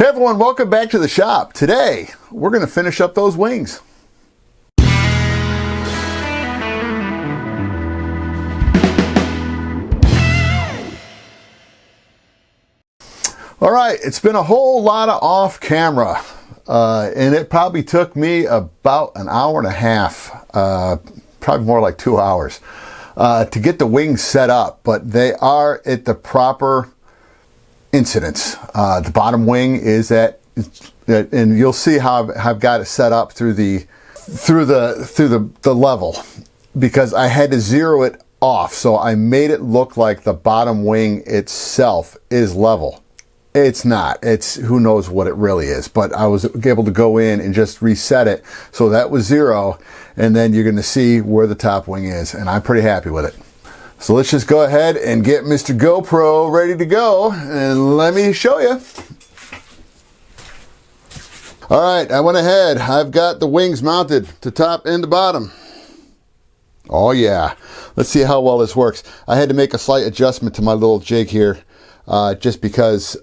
Hey everyone, welcome back to the shop. Today, we're going to finish up those wings. All right, it's been a whole lot of off camera, and it probably took me about an hour and a half, probably more like 2 hours, to get the wings set up, but they are at the proper incidence. The bottom wing is at, and you'll see how I've got it set up through the level, because I had to zero it off, so I made it look like the bottom wing itself is level. It's not. It's who knows what it really is, but I was able to go in and just reset it so that was 0, and then you're going to see where the top wing is, and I'm pretty happy with it. So let's just go ahead and get Mr. GoPro ready to go, and let me show you. All right, I went ahead. I've got the wings mounted to top and the bottom. Oh yeah. Let's see how well this works. I had to make a slight adjustment to my little jig here, just because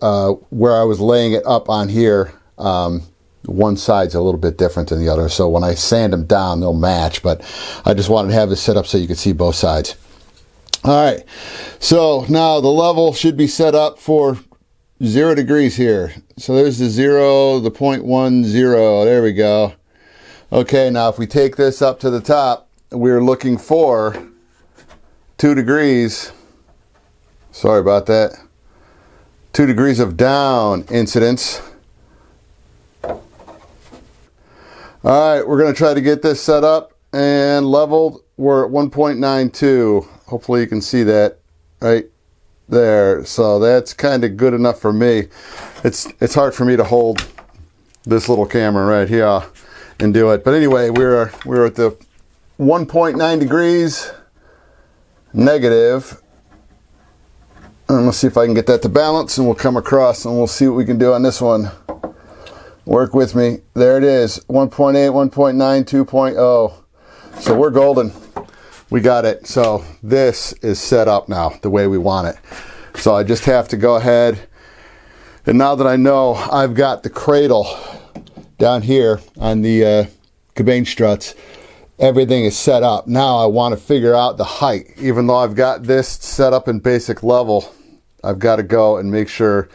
where I was laying it up on here, one side's a little bit different than the other. So when I sand them down, they'll match, but I just wanted to have this set up so you could see both sides. All right, so now the level should be set up for 0 degrees here. So there's the 0, the 0.10, there we go. Okay, now if we take this up to the top, we're looking for 2 degrees. Sorry about that. 2 degrees of down incidence. All right, we're going to try to get this set up and leveled. We're at 1.92. Hopefully you can see that right there. So that's kind of good enough for me. It's hard for me to hold this little camera right here and do it. But anyway, we're at the 1.9 degrees negative. And let's see if I can get that to balance, and we'll come across and we'll see what we can do on this one. Work with me. There it is. 1.8, 1.9, 2.0. So we're golden. We got it. So this is set up now the way we want it. So I just have to go ahead, and now that I know I've got the cradle down here on the cabane struts, everything is set up. Now I want to figure out the height. Even though I've got this set up in basic level, I've got to go and make sure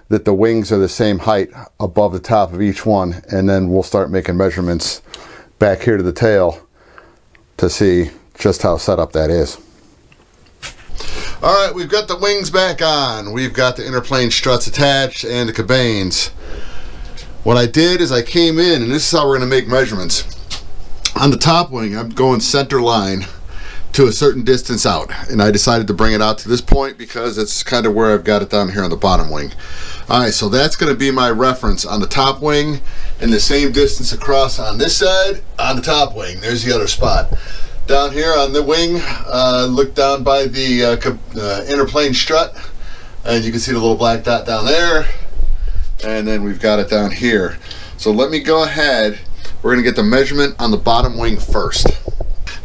that the wings are the same height above the top of each one, and then we'll start making measurements back here to the tail to see just how set up that is. All right, we've got the wings back on. We've got the interplane struts attached and the cabanes. What I did is I came in, and this is how we're going to make measurements. On the top wing, I'm going center line to a certain distance out, and I decided to bring it out to this point because it's kind of where I've got it down here on the bottom wing. All right, so that's going to be my reference on the top wing, and the same distance across on this side on the top wing. There's the other spot. Down here on the wing, look down by the interplane strut, and you can see the little black dot down there, and then we've got it down here. So let me go ahead. We're going to get the measurement on the bottom wing first.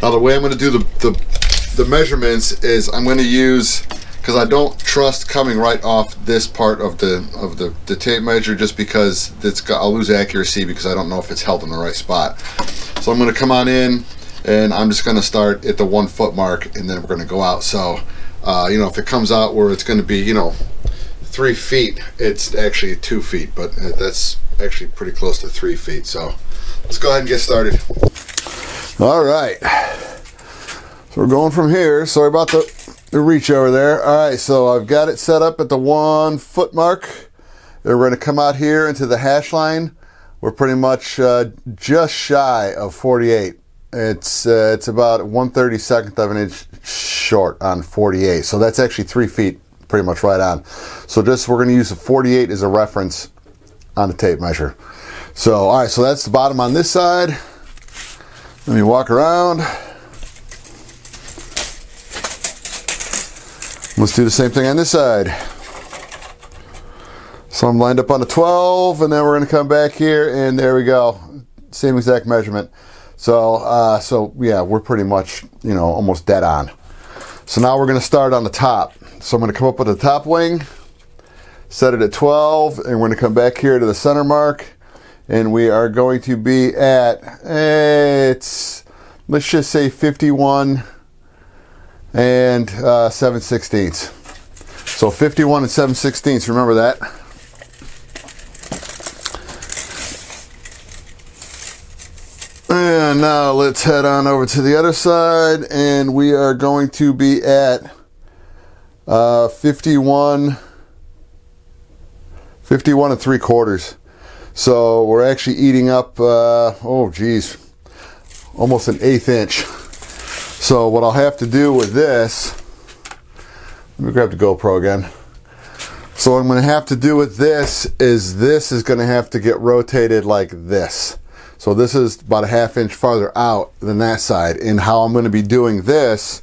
Now the way I'm going to do the measurements is I'm going to use, because I don't trust coming right off this part of the tape measure, just because I'll lose accuracy because I don't know if it's held in the right spot. So I'm going to come on in, and I'm just going to start at the 1 foot mark, and then we're going to go out. So you know, if it comes out where it's going to be, you know, 3 feet, it's actually 2 feet, but that's actually pretty close to 3 feet. So let's go ahead and get started. All right, so we're going from here. Sorry about the reach over there. All right, so I've got it set up at the 1 foot mark. And we're going to come out here into the hash line. We're pretty much just shy of 48. It's about 1/32 of an inch short on 48. So that's actually 3 feet, pretty much right on. So we're going to use the 48 as a reference on the tape measure. So, all right, so that's the bottom on this side. Let me walk around. Let's do the same thing on this side. So I'm lined up on the 12, and then we're going to come back here, and there we go. Same exact measurement. So, yeah, we're pretty much, you know, almost dead on. So now we're going to start on the top. So I'm going to come up with the top wing, set it at 12, and we're going to come back here to the center mark, and we are going to be at, let's just say 51 and 7/16. So 51 and 7/16, remember that. And now let's head on over to the other side, and we are going to be at 51 and 3/4. So we're actually eating up, oh geez, almost an 1/8 inch. So what I'll have to do with this, let me grab the GoPro again. So what I'm going to have to do with this is going to have to get rotated like this. So this is about a 1/2 inch farther out than that side. And how I'm going to be doing this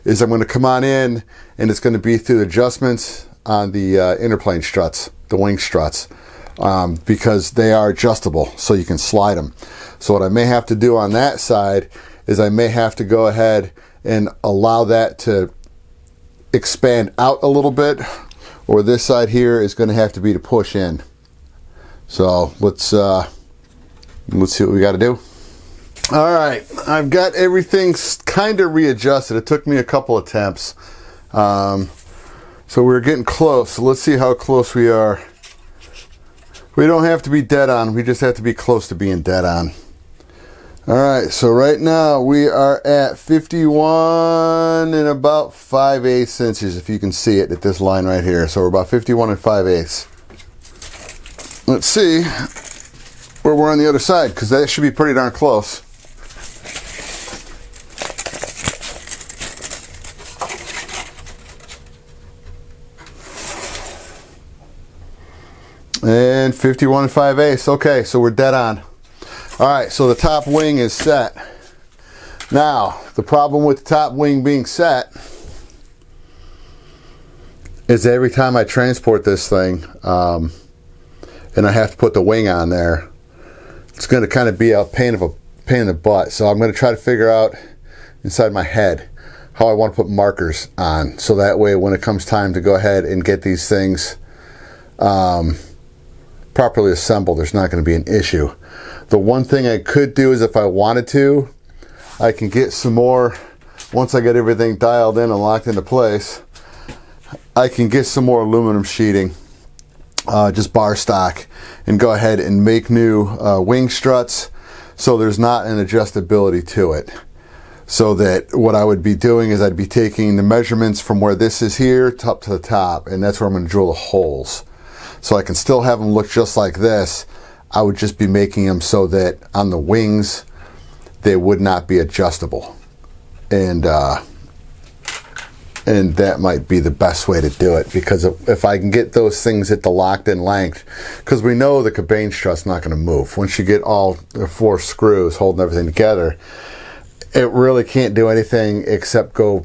is I'm going to come on in, and it's going to be through the adjustments on the interplane struts, the wing struts, because they are adjustable, so you can slide them. So what I may have to do on that side is I may have to go ahead and allow that to expand out a little bit, or this side here is going to have to be to push in. So let's see what we got to do. All right, I've got everything kind of readjusted. It took me a couple attempts, so we're getting close. So let's see how close we are. We don't have to be dead on, we just have to be close to being dead on. All right, so right now we are at 51 and about 5/8 inches, if you can see it at this line right here. So we're about 51 and 5/8. Let's see where we're on the other side, because that should be pretty darn close. And 51 and 5/8. Okay, so we're dead on. All right, so the top wing is set. Now, the problem with the top wing being set is every time I transport this thing, and I have to put the wing on there, it's going to kind of be a pain in the butt. So I'm going to try to figure out inside my head how I want to put markers on, so that way when it comes time to go ahead and get these things properly assembled, there's not going to be an issue. The one thing I could do is, if I wanted to, I can get some more, once I get everything dialed in and locked into place, I can get some more aluminum sheeting, just bar stock, and go ahead and make new wing struts, so there's not an adjustability to it. So that what I would be doing is I'd be taking the measurements from where this is here up to the top, and that's where I'm going to drill the holes. So I can still have them look just like this. I would just be making them so that on the wings they would not be adjustable, and that might be the best way to do it, because if I can get those things at the locked in length, because we know the cabane strut's not going to move once you get all the 4 screws holding everything together. It really can't do anything except go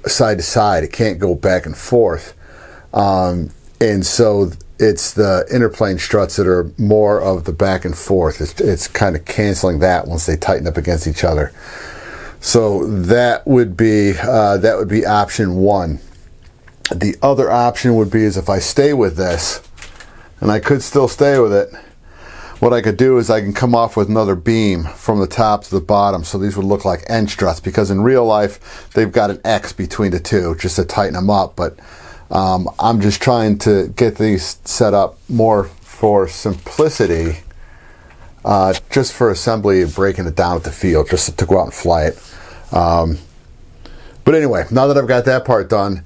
side to side. It can't go back and forth, and so it's the interplane struts that are more of the back and forth. It's kind of canceling that once they tighten up against each other. So that would be option one. The other option would be is if I stay with this, and I could still stay with it, what I could do is I can come off with another beam from the top to the bottom, so these would look like end struts, because in real life they've got an X between the two just to tighten them up. But I'm just trying to get these set up more for simplicity, just for assembly and breaking it down at the field, just to go out and fly it. But anyway, now that I've got that part done,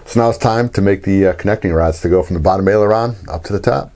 so now it's time to make the connecting rods to go from the bottom aileron up to the top.